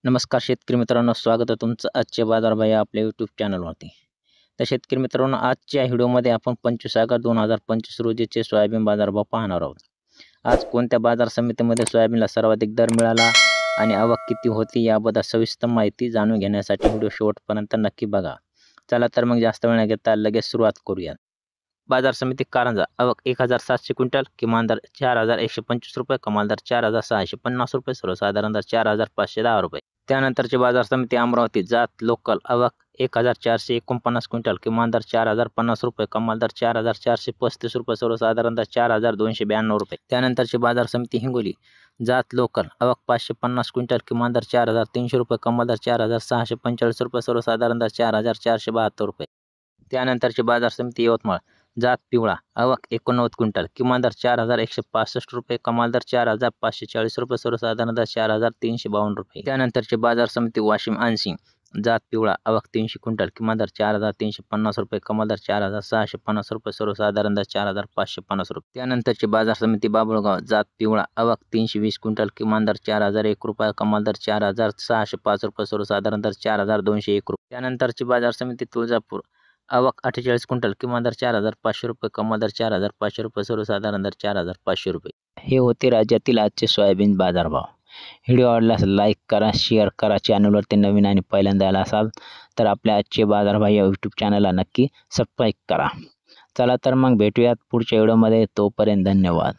नमस्कार शेतकरी मित्रांनो, स्वागत आहे तुमचं आजचे बाजारभाव या आपल्या यूट्यूब चॅनलवरती. तर शेतकरी मित्रांनो, आजच्या व्हिडिओमध्ये आपण 25/2025 रोजीचे सोयाबीन बाजारभाव पाहणार आहोत. आज कोणत्या बाजार समितीमध्ये सोयाबीनला सर्वाधिक दर मिळाला आणि आवक किती होती याबद्दल सविस्तर माहिती जाणून घेण्यासाठी व्हिडिओ शेवटपर्यंत नक्की बघा. चला तर मग जास्त वेळ न घेता लगेच सुरुवात करूया. बाजार समिती कारंजा आवक 1700 क्विंटल, किमान दर 4125 रुपये, कमाल दर 4650 रुपये, सर्वसाधारण दर 4510 रुपये. त्यानंतरची बाजार समिती अमरावती जात लोकल आवक 1449 क्विंटल, किमान दर 4050 रुपये, कमाल दर 4435 रुपये, सर्वसाधारण दर 4292 रुपये. त्यानंतरची बाजार समिती हिंगोली जात लोकल आवक 550 क्विंटल, किमान दर 4300 रुपये, कमाल दर 4645 रुपये, सर्वसाधारण दर 4472 रुपये. त्यानंतरची बाजार समिती यवतमाळ जात पिवळा आवक 89 क्विंटल, किमान दर 4165 रुपये, कमाल दर 4540 रुपये, सर्वसाधारण दर 4352 रुपये. त्यानंतरची बाजार समिती वाशिम आनसिंग जात पिवळा आवक 300 क्विंटल, किमान दर 4350 रुपये, कमाल दर 4650 रुपये, सर्वसाधारण दर 4550 रुपये. त्यानंतरची बाजार समिती बाबुळगाव जात पिवळा आवक 320 क्विंटल, किमान दर 4001 रुपये, कमाल दर 4605 रुपये, सर्वसाधारण दर 4201 रुपये. त्यानंतरची बाजार समिती तुळजापूर आवक 48 क्विंटल, किमान दर 4500 रुपये, कमाल दर 4500 रुपये, सर्वसाधारण दर 4500 रुपये. हे होते राज्यातील आजचे सोयाबीन बाजारभाव. व्हिडिओ आवडल्यास लाईक करा, शेअर करा. चॅनलवरती नवीन आणि पहिल्यांदा आला असाल तर आपल्या आजचे बाजारभाव या यूट्यूब चॅनलला नक्की सबस्क्राईब करा. चला तर मग भेटूयात पुढच्या व्हिडिओमध्ये. तोपर्यंत धन्यवाद.